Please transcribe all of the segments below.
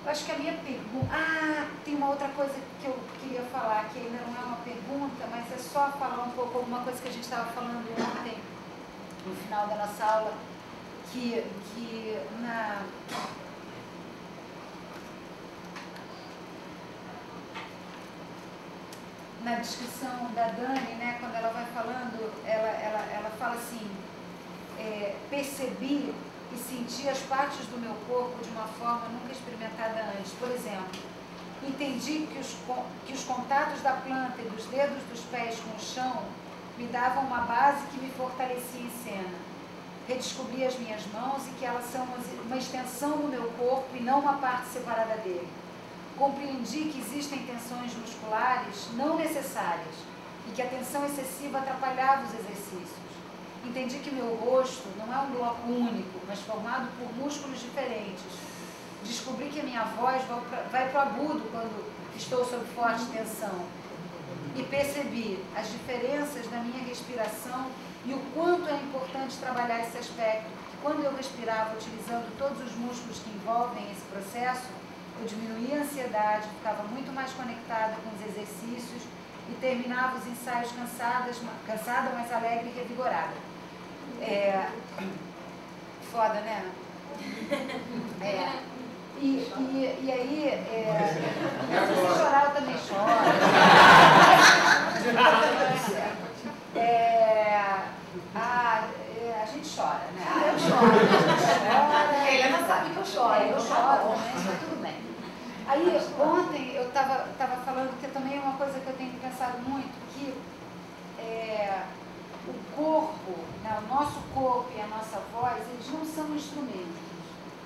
Eu acho que a minha pergunta... tem uma outra coisa que eu queria falar, que ainda não é uma pergunta, mas é só falar um pouco alguma coisa que a gente estava falando ontem, no final da nossa aula, que na descrição da Dani, né, quando ela vai falando, ela fala assim, percebi e senti as partes do meu corpo de uma forma nunca experimentada antes. Por exemplo, entendi que os contatos da planta e dos dedos dos pés com o chão me davam uma base que me fortalecia em cena. Redescobri as minhas mãos e que elas são uma extensão do meu corpo e não uma parte separada dele. Compreendi que existem tensões musculares não necessárias e que a tensão excessiva atrapalhava os exercícios. Entendi que meu rosto não é um bloco único, mas formado por músculos diferentes. Descobri que a minha voz vai para o agudo quando estou sob forte tensão. E percebi as diferenças da minha respiração e o quanto é importante trabalhar esse aspecto. Que quando eu respirava utilizando todos os músculos que envolvem esse processo, eu diminuía a ansiedade, ficava muito mais conectada com os exercícios e terminava os ensaios cansada, mas alegre e revigorada. Foda, né? E aí, se você chorar, eu também choro. A gente chora, né? Eu choro. Ele não sabe que eu choro. Eu choro, mas tudo bem. Aí, ontem, eu estava falando que também é uma coisa que eu tenho pensado muito, que o corpo, né, o nosso corpo e a nossa voz, eles não são instrumentos,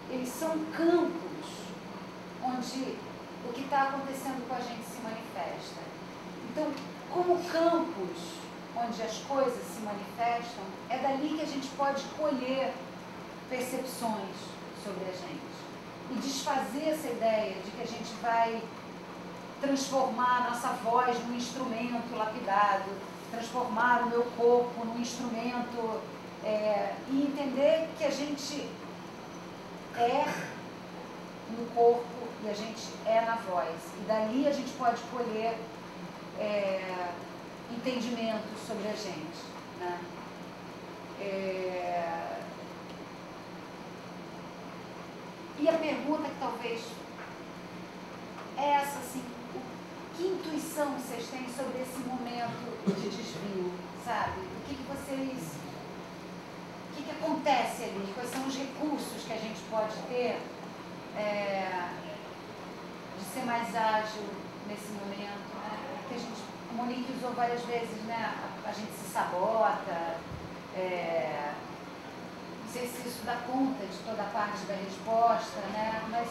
eles são campos onde o que está acontecendo com a gente se manifesta. Então, como campos onde as coisas se manifestam, é dali que a gente pode colher percepções sobre a gente e desfazer essa ideia de que a gente vai transformar a nossa voz num instrumento lapidado, transformar o meu corpo num instrumento e entender que a gente é no corpo e a gente é na voz. E dali a gente pode colher entendimentos sobre a gente, né? E a pergunta que talvez é essa, assim, que intuição vocês têm sobre esse momento de desvio, sabe? O que acontece ali? Quais são os recursos que a gente pode ter de ser mais ágil nesse momento, né? Que a Monique usou várias vezes, né? A gente se sabota, não sei se isso dá conta de toda a parte da resposta, né? Mas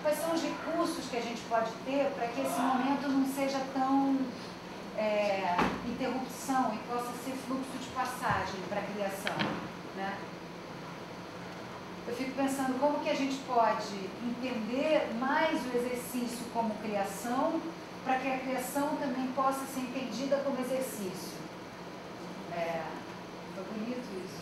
quais são os recursos que a gente pode ter para que esse momento não seja tão interrupção e possa ser fluxo de passagem para a criação, né? Eu fico pensando como que a gente pode entender mais o exercício como criação, para que a criação também possa ser entendida como exercício. Foi bonito isso.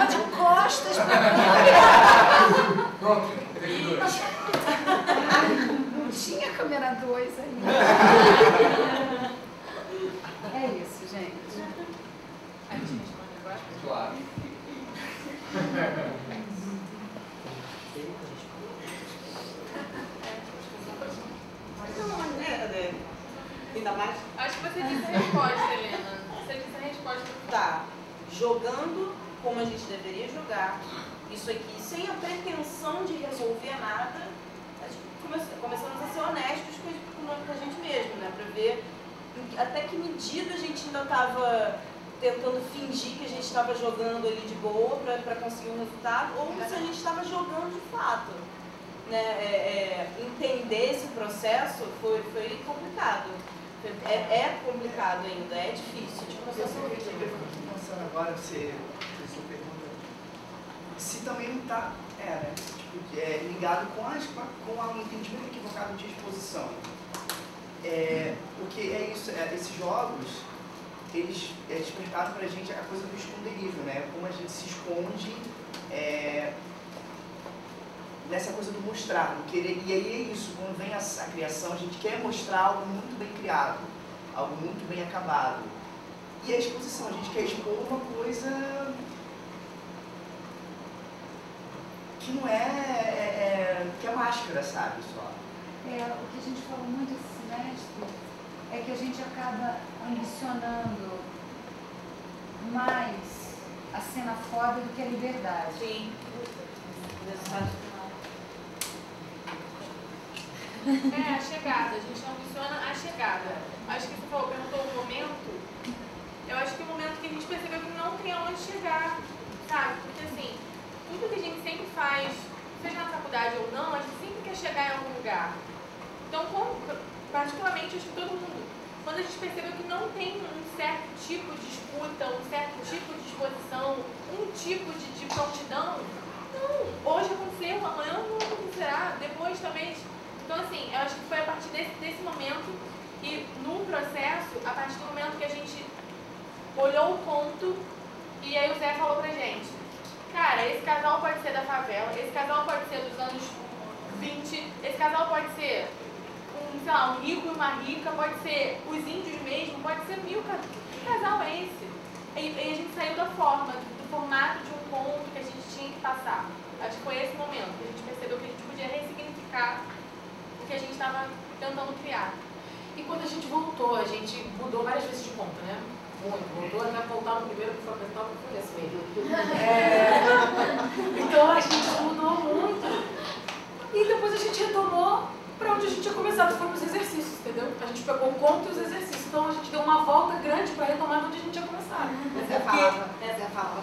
De costas para mim. Pronto, tem dois. Não tinha câmera 2 ainda. É isso, gente. A gente responde agora? Claro. Ainda mais? Acho que você disse a resposta, Helena. Você disse a resposta. Tá. Jogando como a gente deveria jogar. Isso aqui, sem a pretensão de resolver nada, a gente começamos a ser honestos com a gente mesmo, né? Pra ver até que medida a gente ainda estava tentando fingir que a gente estava jogando ali de boa para conseguir um resultado, ou se a gente estava jogando de fato. Né? Entender esse processo foi complicado. É complicado ainda, é difícil. Eu fiquei pensando agora, você pergunta, se também não está ligado com o entendimento equivocado de exposição. porque é isso, esses jogos, eles despertaram pra gente a coisa do esconderijo, né? Como a gente se esconde nessa coisa do mostrar, do querer. E aí é isso, quando vem a criação, a gente quer mostrar algo muito bem criado, algo muito bem acabado. E a exposição, a gente quer expor uma coisa que não que é máscara, sabe, só. O que a gente falou muito esse semestre é que a gente acaba ambicionando mais a cena foda do que a liberdade. Sim. A chegada, a gente ambiciona a chegada. Acho que você perguntou o momento, eu acho que o momento que a gente percebeu que não tem aonde chegar, sabe? Porque assim, tudo que a gente sempre faz, seja na faculdade ou não, a gente sempre quer chegar em algum lugar. Então, particularmente, acho que todo mundo, quando a gente percebeu que não tem um certo tipo de escuta, um certo tipo de exposição, um tipo de prontidão, não, hoje aconteceu, amanhã não acontecerá, depois talvez. Então, assim, eu acho que foi a partir desse momento e num processo, a partir do momento que a gente olhou o ponto e aí o Zé falou pra gente, cara, esse casal pode ser da favela, esse casal pode ser dos anos 20, esse casal pode ser um rico e uma rica, pode ser os índios mesmo, pode ser mil casais. Que casal é esse? E a gente saiu da forma, do formato de um ponto que a gente tinha que passar. Acho que foi esse momento que a gente percebeu que a gente podia ressignificar o que a gente estava tentando criar. E quando a gente voltou, a gente mudou várias vezes de ponto, né? Muito. Voltou até voltar no primeiro que foi apresentar, que foi esse mesmo. Então a gente mudou muito. E depois a gente retomou para onde a gente tinha começado, foram os exercícios, entendeu? A gente pegou o conto e os exercícios. Então a gente deu uma volta grande para retomar onde a gente tinha começado. Zé falava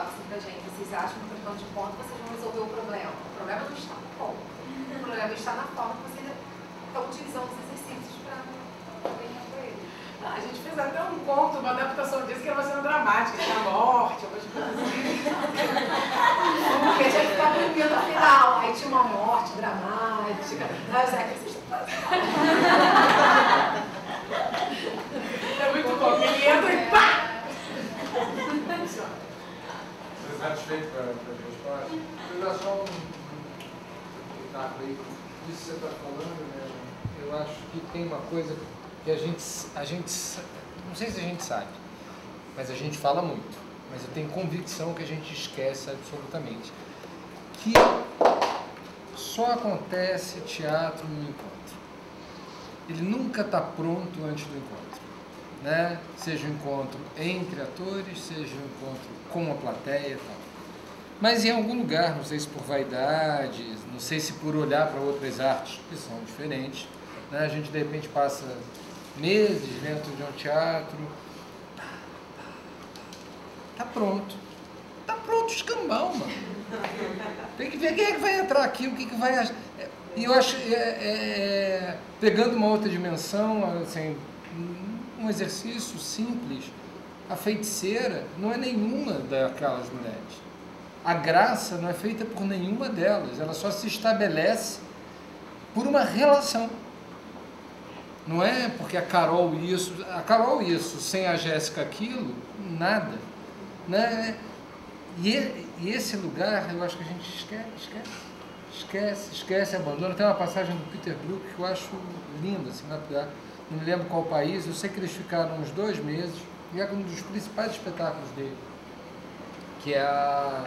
assim pra gente, vocês acham que trocando de ponto vocês vão resolver o problema. O problema não está no ponto. O problema está na forma que vocês estão utilizando os exercícios para resolver ele. A gente fez até um conto, uma adaptação disso que era uma cena dramática, tinha morte, algumas coisas assim. Porque tinha que ficar bonito no final. Aí tinha uma morte dramática. Aí o Zé, o que vocês estão fazendo? É muito bom, ele entra e pá! Você está satisfeito com as respostas? Eu já só um pitaco aí. Isso que você está falando, né? Eu acho que tem uma coisa que a gente, não sei se a gente sabe, mas a gente fala muito, mas eu tenho convicção que a gente esquece absolutamente, que só acontece teatro no encontro. Ele nunca está pronto antes do encontro, né? Seja um encontro entre atores, seja um encontro com a plateia e tal. Mas em algum lugar, não sei se por vaidade, não sei se por olhar para outras artes que são diferentes, né? A gente de repente passa meses dentro de um teatro, tá pronto o escambau, mano. Tem que ver quem é que vai entrar aqui, o que vai... E eu acho, pegando uma outra dimensão, assim, um exercício simples, a feiticeira não é nenhuma daquelas mulheres. A graça não é feita por nenhuma delas, ela só se estabelece por uma relação. Não é porque a Carol isso, sem a Jéssica aquilo, nada. Né? E esse lugar, eu acho que a gente esquece, abandona. Tem uma passagem do Peter Brook que eu acho linda, assim, não me lembro qual país, eu sei que eles ficaram uns 2 meses, e é um dos principais espetáculos dele, que é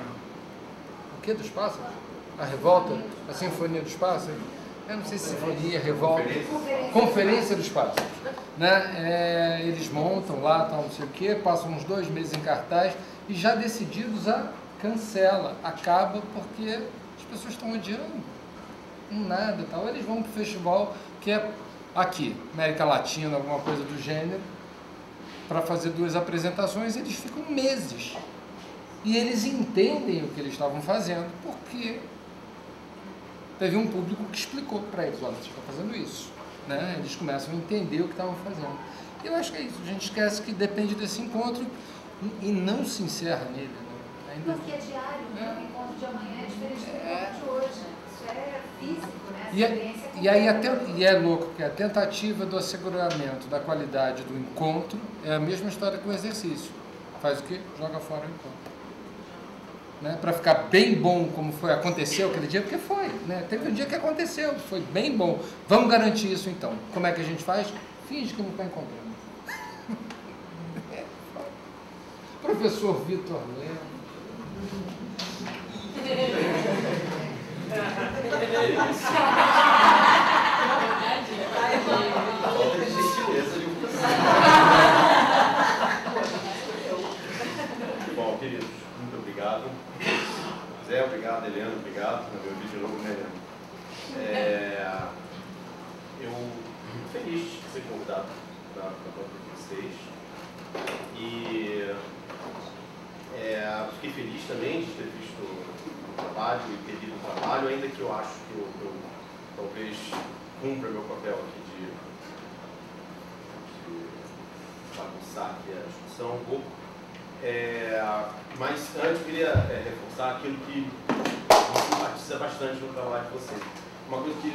o que dos pássaros? A Revolta, a Sinfonia dos Pássaros. Eu não sei se Sinfonia, Revolta, Conferência dos Pássaros, né? Eles montam lá, tal, não sei o quê, passam uns 2 meses em cartaz e já decididos cancela, acaba porque as pessoas estão odiando, nada, tal. Eles vão para o festival que é aqui, América Latina, alguma coisa do gênero, para fazer 2 apresentações, eles ficam meses e eles entendem o que eles estavam fazendo porque teve um público que explicou para eles, olha, você está fazendo isso, né? Eles começam a entender o que estavam fazendo. Eu acho que é isso, a gente esquece que depende desse encontro e não se encerra nele. Né? Porque é diário, né? O encontro de amanhã é diferente do encontro de hoje. Isso é físico, né? E aí e é louco, porque a tentativa do asseguramento da qualidade do encontro é a mesma história que o exercício. Faz o quê? Joga fora o encontro. Né? Para ficar bem bom como aconteceu aquele dia, porque foi. Né? Teve um dia que aconteceu, foi bem bom. Vamos garantir isso então. Como é que a gente faz? Finge que não está encontrando. Professor Vitor Lemos. Bom, queridos, muito obrigado. Zé, obrigado. Eliana, obrigado. Meu vídeo de novo, né, Eliana? Eu fico feliz de ser convidado para vocês. E fiquei feliz também de ter visto o trabalho e ter lido o trabalho, ainda que eu acho que eu talvez cumpra meu papel aqui de bagunçar aqui a discussão um pouco. Mas antes eu queria reforçar aquilo que me simpatiza bastante no trabalho de vocês. Uma coisa que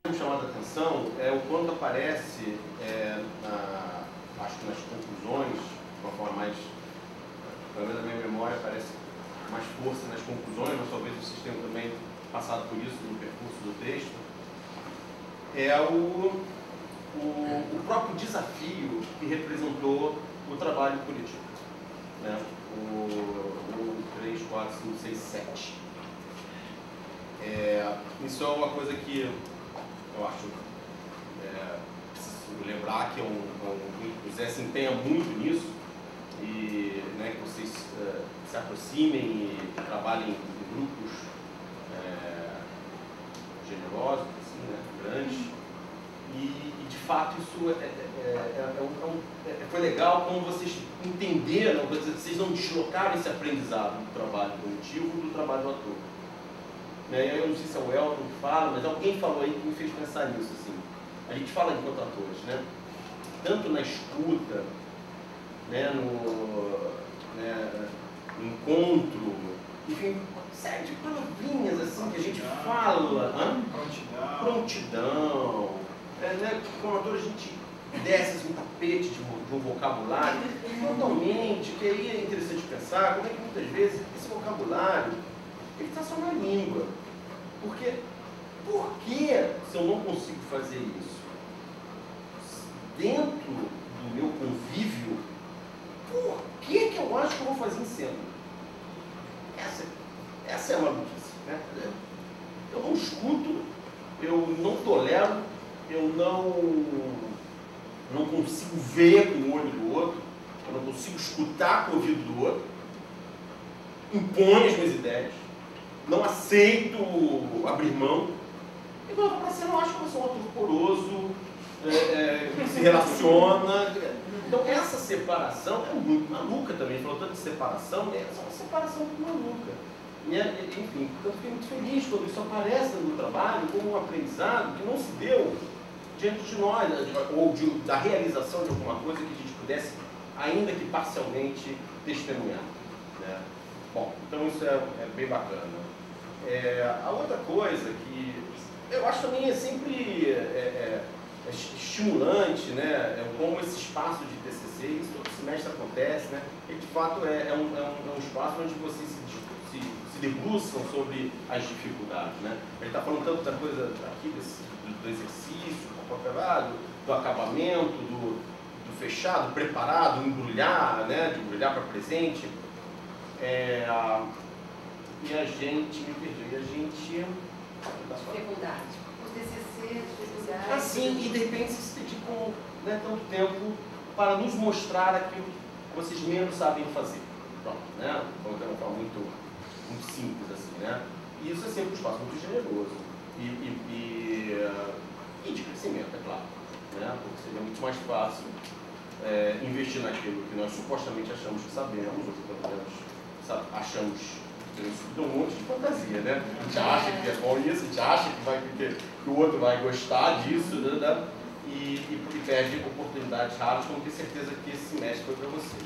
me chamou a atenção é o quanto aparece, acho que nas conclusões, de uma forma mais, pelo menos na minha memória, parece mais força nas conclusões, mas talvez vocês tenham também passado por isso no percurso do texto, é o próprio desafio que representou o trabalho político. Né? O 3, 4, 5, 6, 7. Isso é uma coisa que eu acho preciso lembrar que o Zé se empenha muito nisso e, né, que vocês se aproximem e trabalhem em grupos generosos, assim, né, grandes. E de fato isso foi legal como vocês entenderam, vocês não deslocaram esse aprendizado do trabalho coletivo do trabalho do ator. Eu não sei se é o Elton que fala, mas alguém falou aí que me fez pensar nisso. Assim. A gente fala enquanto atores, né? Tanto na escuta, né, no encontro, enfim, série de palavrinhas assim que a gente fala. Prontidão. Né? Como ator a gente desce assim, um tapete de um vocabulário totalmente, que aí é interessante pensar como é que muitas vezes esse vocabulário ele está só na língua. Porque, por que se eu não consigo fazer isso dentro do meu convívio, por que eu acho que eu vou fazer em cena? Essa é a maluquice. Né? Eu não escuto, eu não tolero, eu não consigo ver com o olho do outro, eu não consigo escutar com o ouvido do outro, imponho as minhas ideias, não aceito abrir mão. E quando eu vou para a cena, eu acho que eu sou um ator poroso, que se relaciona. Então essa separação é muito maluca também. Falou tanto de separação, essa é uma separação muito maluca. Enfim, eu fiquei muito feliz quando isso aparece no trabalho como um aprendizado que não se deu diante de nós, ou da realização de alguma coisa que a gente pudesse, ainda que parcialmente, testemunhar. Né? Bom, então isso é bem bacana. A outra coisa que eu acho também é sempre estimulante, né? Como esse espaço de TCC, isso todo semestre acontece, né? E de fato é um espaço onde vocês se debruçam sobre as dificuldades, né? A gente está falando tanto da coisa aqui do exercício, do acabamento, do fechado, preparado, embrulhar, né? De embrulhar para presente. E a gente, me perdi, dificuldade. O TCC, dificuldade. Assim, e de repente se dedicam, né, tanto tempo para nos mostrar aquilo que vocês menos sabem fazer. Pronto, né? Vamos ter uma forma muito simples assim, né? E isso é sempre um espaço muito generoso e de crescimento, é claro, né? Porque seria muito mais fácil investir naquilo que nós supostamente achamos que sabemos, ou que pelo menos achamos que temos um monte de fantasia, né? A gente acha que é bom isso, a gente acha que o outro vai gostar disso, né? E perde oportunidades raras, como ter certeza que esse semestre foi para vocês.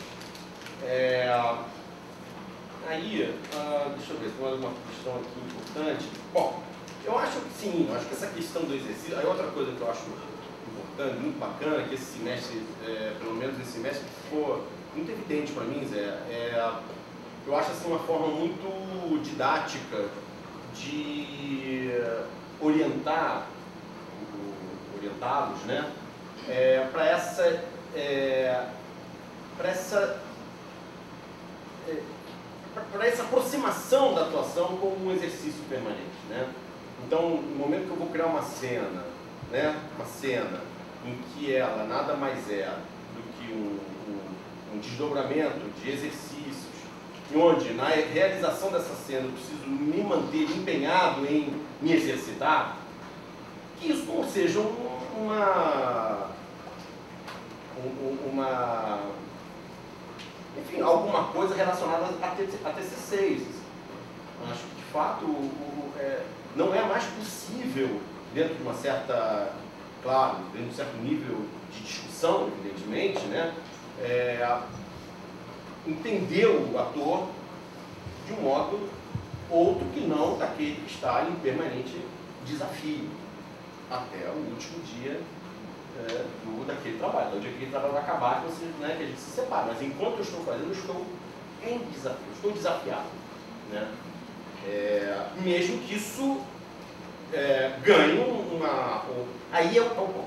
aí, deixa eu ver se tem mais alguma questão aqui importante. Bom, eu acho que sim, eu acho que essa questão do exercício, aí outra coisa que eu acho importante, muito bacana, que esse semestre, pelo menos esse semestre, ficou muito evidente para mim, Zé, eu acho assim uma forma muito didática de orientá-los, né, para essa aproximação da atuação como um exercício permanente, né? Então, no momento que eu vou criar uma cena, né, uma cena em que ela nada mais é do que um desdobramento de exercícios, e onde na realização dessa cena eu preciso me manter empenhado em me exercitar, que isso não seja enfim, alguma coisa relacionada a TC6. Acho que, de fato, não é mais possível, dentro de uma certa, claro, dentro de um certo nível de discussão, evidentemente, né, entender o ator de um modo outro que não daquele que está em permanente desafio, até o último dia daquele trabalho. Então, o dia que aquele trabalho vai acabar, que a gente se separa. Mas enquanto eu estou fazendo, eu estou em desafio, estou desafiado, né? Mesmo que isso ganhe aí é o ponto.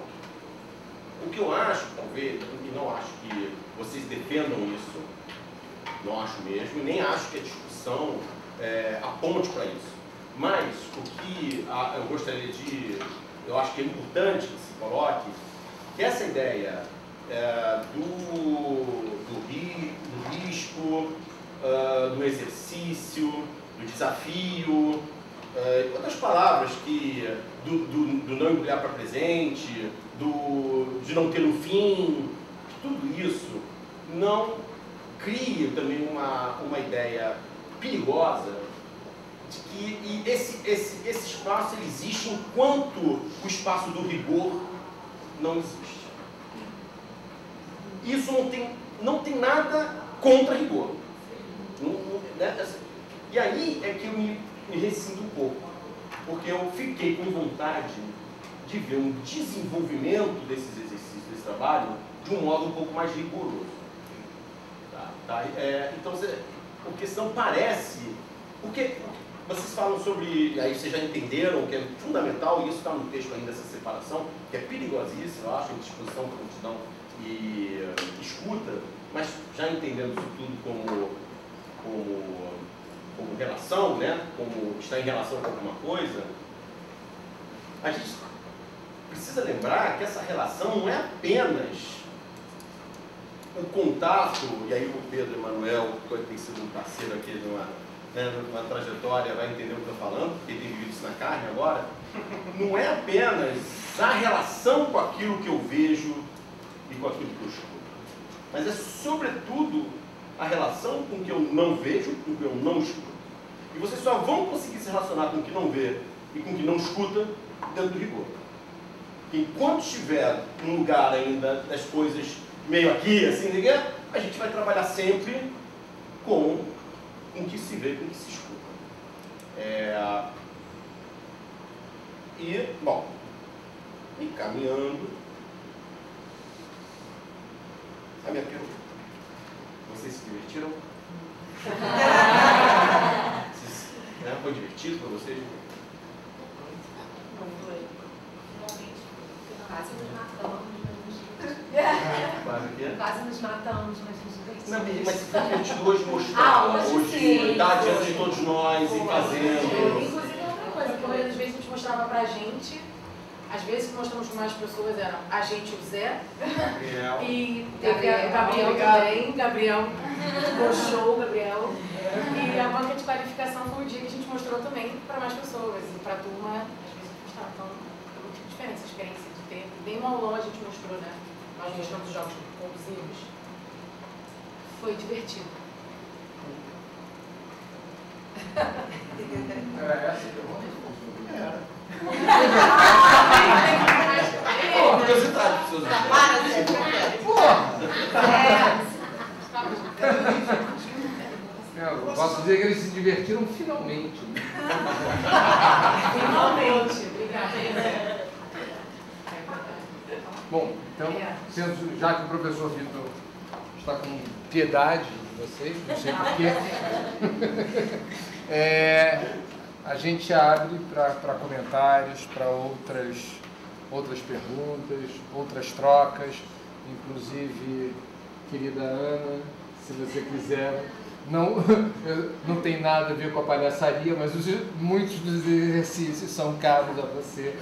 O que eu acho, talvez, e não acho que vocês defendam isso, não acho mesmo, e nem acho que a discussão aponte para isso. Mas o que eu gostaria eu acho que é importante que se coloque, que essa ideia do risco, do exercício, do desafio, outras palavras do não embrulhar para presente, de não ter um fim, tudo isso não cria também uma ideia perigosa de que esse espaço ele existe enquanto o espaço do rigor não existe. Isso não tem nada contra rigor. Né? E aí é que eu me rescindo um pouco, porque eu fiquei com vontade de ver um desenvolvimento desses exercícios, desse trabalho, de um modo um pouco mais rigoroso. Tá? Então, porque senão parece... Porque vocês falam sobre... Aí vocês já entenderam que é fundamental, e isso está no texto ainda, essa separação, que é perigosíssima, eu acho, em disposição, prontidão e escuta, mas já entendendo isso tudo como relação, né? Como está em relação com alguma coisa, a gente precisa lembrar que essa relação não é apenas o contato, e aí o Pedro Emanuel, que tem sido um parceiro aqui numa trajetória, vai entender o que eu estou falando, porque ele tem vivido isso na carne agora, não é apenas a relação com aquilo que eu vejo e com aquilo que eu escuto, mas é sobretudo a relação com o que eu não vejo, com o que eu não escuto. E vocês só vão conseguir se relacionar com o que não vê e com o que não escuta dentro do rigor. Enquanto estiver num lugar ainda das coisas meio aqui, assim, a gente vai trabalhar sempre com o que se vê, com o que se escuta. E, bom, encaminhando, a minha pergunta. Vocês se divertiram? Foi divertido para vocês? Não foi. Quase nos matamos, Quase o quê? Quase nos matamos, mas nos divertimos. Não, mas se for divertido hoje mostrar, hoje estar diante de todos nós e fazendo. Inclusive, outra coisa, que a maioria das vezes a gente mostrava pra gente, às vezes que mostramos com mais pessoas eram a gente e o Zé, e Gabriel também, Gabriel, o show, Gabriel, e a banca de qualificação foi o dia que a gente mostrou também para mais pessoas, e para a turma, às vezes a gente mostrava, então é muito diferente essa experiência de ter, bem uma aulão a gente mostrou, né, nós mostramos os jogos conclusivos, foi divertido. Era essa que eu Era. Pô, curiosidade para os seus Posso dizer que eles se divertiram finalmente. Finalmente, obrigada. Bom, então, já que o professor Vitor está com piedade de vocês, não sei porquê, a gente abre para comentários, para outras perguntas, outras trocas, inclusive, querida Ana, se você quiser, não tem nada a ver com a palhaçaria, mas muitos dos exercícios são caros a você.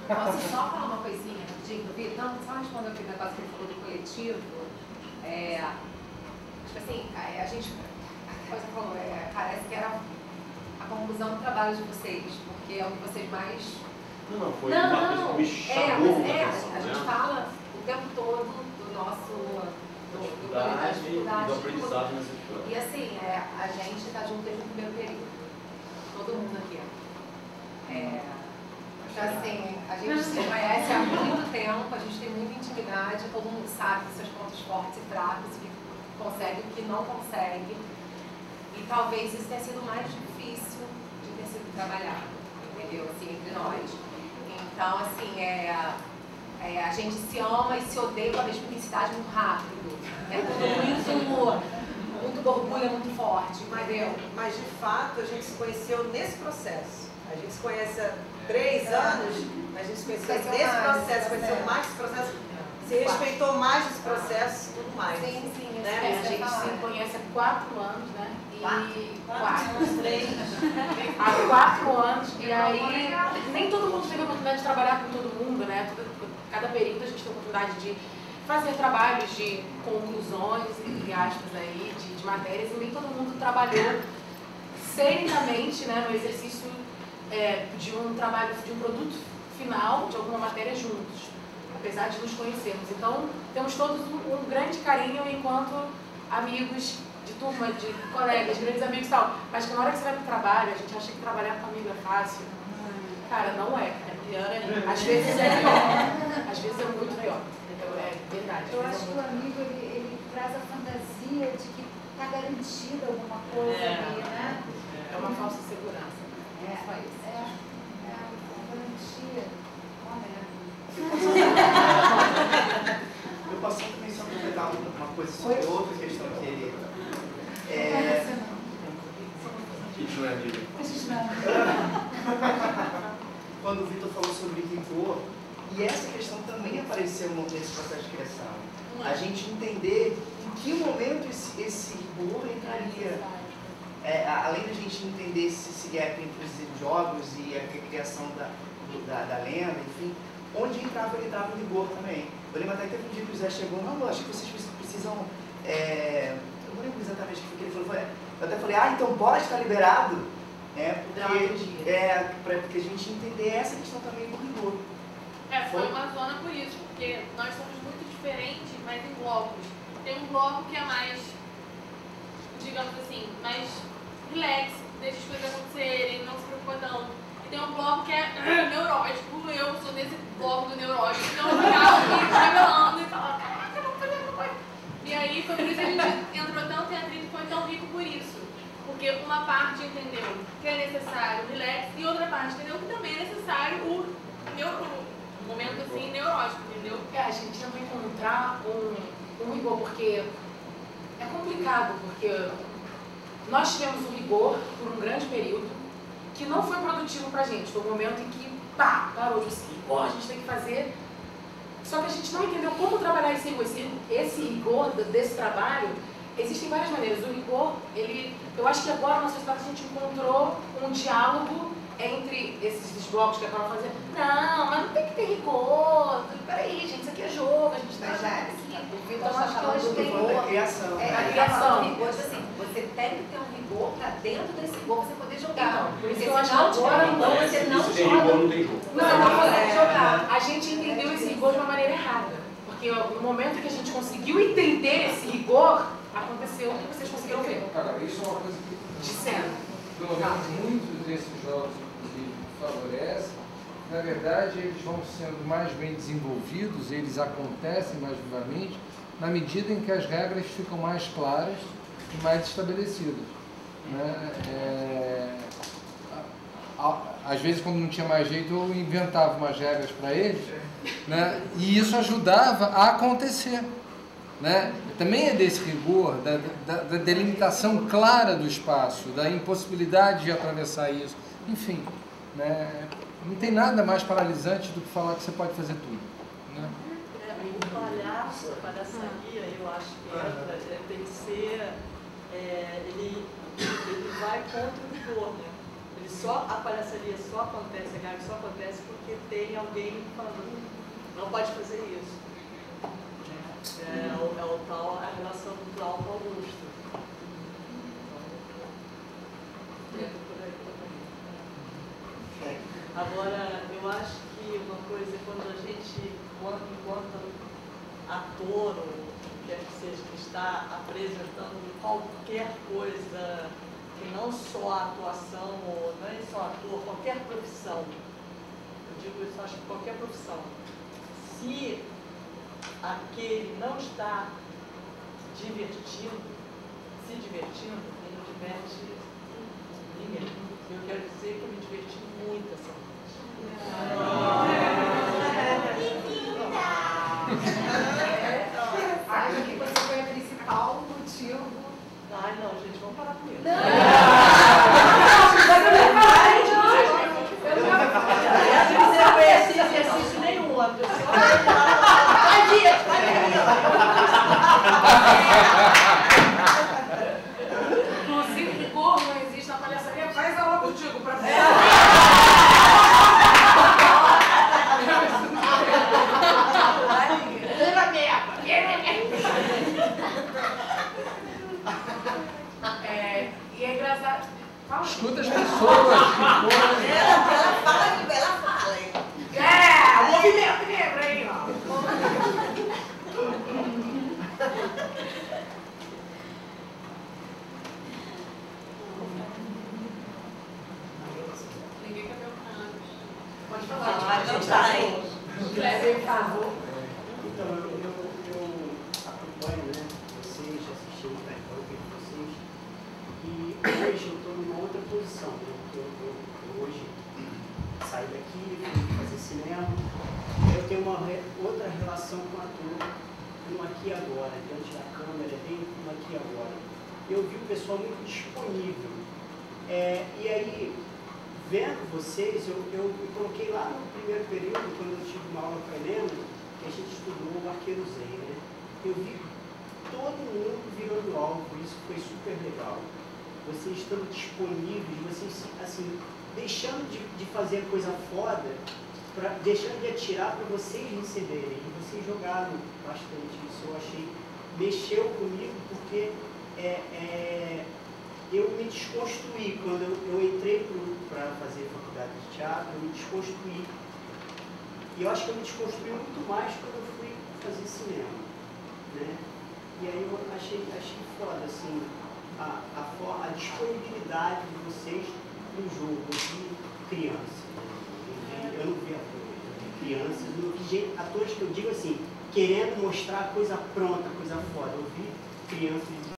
Posso só falar uma coisinha rapidinho do Vitor? Não, só responder aquele negócio que ele falou do coletivo. Tipo assim, a gente, você falou, parece que era a conclusão do trabalho de vocês, porque é o que vocês mais... Não, foi uma coisa que me chamou a atenção, a gente fala o tempo todo do nosso... da dificuldade do aprendizado nessa escola. E assim, a gente está junto desde o primeiro período. Todo mundo aqui. Então assim, a gente se conhece há muito tempo, a gente tem muita intimidade, todo mundo sabe dos seus pontos fortes e fracos, o que consegue e o que não consegue. E talvez isso tenha sido mais difícil de ter sido trabalhado, entendeu? Assim, entre nós. Então, assim, a gente se ama e se odeia com a mesma intensidade muito rápido. É tudo muito borbulha, muito forte, entendeu? Mas de fato a gente se conheceu nesse processo. A gente se conhece há 3 anos, a gente se conheceu nesse processo, conheceu mais esse processo, se respeitou mais esse processo, tudo mais. Sim, né? A gente se conhece há 4 anos, né? Quatro, 3. Há 4 anos, e aí nem todo mundo teve a oportunidade de trabalhar com todo mundo, né? Cada período a gente tem a oportunidade de fazer trabalhos de conclusões, entre aspas, aí, de matérias, e nem todo mundo trabalhou serenamente, né, no exercício de um trabalho, de um produto final, de alguma matéria juntos, apesar de nos conhecermos. Então, temos todos um grande carinho enquanto amigos de turma, de colegas, grandes amigos e tal, mas que na hora que você vai para o trabalho, a gente acha que trabalhar com amigo é fácil. Cara, não é. Às vezes é pior. Às vezes é muito pior. Então, é verdade. Eu acho que o amigo, ele traz a fantasia de que está garantida alguma coisa ali, né? É uma falsa segurança. Só isso. Garantia. Ó, Eu posso também só completar uma coisa sobre outra questão que ele... Isso não é vida. Quando o Vitor falou sobre rigor, e essa questão também apareceu nesse processo de criação. A gente entender em que momento esse rigor entraria. Além da gente entender esse gap entre os jogos e a criação da lenda, enfim, onde ele entrava o rigor também. Eu lembro até que teve um dia que o Zé chegou, não, eu acho que vocês precisam... eu não lembro exatamente o que ele falou. Eu até falei, então pode estar liberado, porque a gente entender essa questão também do rigor. Foi uma zona por isso, porque nós somos muito diferentes, mas em blocos. Tem um bloco que é mais, digamos assim, mais relax, deixa as coisas acontecerem, não se preocupa tanto. E tem um bloco que é neurótico, eu sou desse bloco do neurótico, então eu ficava aqui revelando e falava, caraca, não fazer uma coisa. E aí foi por isso que a gente entrou tanto em atrito, foi tão rico por isso. Porque uma parte entendeu que é necessário o relax e outra parte entendeu que também é necessário o momento assim neurótico, entendeu? A gente tenta encontrar um rigor, porque é complicado, porque nós tivemos um rigor por um grande período que não foi produtivo pra gente. Foi um momento em que, parou esse rigor, a gente tem que fazer. Só que a gente não entendeu como trabalhar esse rigor. Esse rigor desse trabalho, existem várias maneiras. O rigor, eu acho que agora na sociedade a gente encontrou um diálogo entre esses blocos que acabam fazendo. Não, mas não tem que ter rigor. Peraí, gente, isso aqui é jogo, a gente está aqui. Então, acho que hoje tem rigor. Criação. A criação. Rigor, assim, você tem que ter um rigor para dentro desse rigor você poder jogar. Por isso que eu acho que agora você não Se tem rigor, não tem jogo. Você não consegue jogar. A gente entendeu esse rigor de uma maneira errada. Porque no momento que a gente conseguiu entender esse rigor, aconteceu o que vocês conseguiram ver. Agora, isso é uma coisa que, Disseram. pelo menos muitos desses jogos, inclusive, favorecem. Na verdade, eles vão sendo mais bem desenvolvidos, eles acontecem mais vivamente, na medida em que as regras ficam mais claras mais estabelecidas. Né? Às vezes, quando não tinha mais jeito, eu inventava umas regras para eles, né? E isso ajudava a acontecer. Né? Também é desse rigor, da delimitação clara do espaço, da impossibilidade de atravessar isso. Enfim, né? Não tem nada mais paralisante do que falar que você pode fazer tudo. Né? O palhaço, a palhaçaria, eu acho que tem que ser, ele vai contra o rigor, né? A palhaçaria só acontece, a gag só acontece porque tem alguém falando, não pode fazer isso. É o tal, a relação do Glauco Augusto. Por aí também. Agora, eu acho que uma coisa é quando a gente, enquanto ator, ou quer que seja, que está apresentando qualquer coisa, que não só a atuação, ou não é só ator, qualquer profissão. Eu digo isso, acho que qualquer profissão. Se aquele não está se divertindo, ele não diverte ninguém. Eu quero dizer que eu me diverti muito essa noite. Acho que você foi a principal motivo. Ai, não, gente, vamos parar com isso. Eu não conheci exercício nenhum, a pessoa. Inclusive, rigor não existe na palhaçaria, faz aula contigo pra ver. E é engraçado. Escuta as pessoas. Ela fala. O movimento negro aí, ó. Ninguém quer ver o canal. Pode falar. Vai cantar aí. Kleber, por favor. Então, eu acompanho, né, vocês, assisti o intercâmbio de vocês, e hoje eu estou numa outra posição, né, eu hoje saí daqui, fui fazer cinema, eu tenho uma outra relação com o ator, um aqui e agora, diante da câmera, bem um aqui e agora. Eu vi o pessoal muito disponível, e aí, vendo vocês, eu me coloquei lá no primeiro período, quando eu tive uma aula com a Helena, que a gente estudou o Arqueiro Zen, né? Eu vi todo mundo virando alvo, isso foi super legal. Vocês estando disponíveis, vocês, assim, deixando de fazer coisa foda, deixando de atirar para vocês receberem. E vocês jogaram bastante isso, eu achei, mexeu comigo, porque eu me desconstruí. Quando eu entrei para fazer faculdade de teatro, eu me desconstruí. E eu acho que eu me desconstruí muito mais quando eu fui fazer cinema, né? E aí eu achei foda, assim, a disponibilidade de vocês no jogo. Eu vi crianças, né? Eu não vi atores, eu vi crianças, eu não vi atores que eu digo assim, querendo mostrar coisa pronta, coisa foda. Eu vi crianças de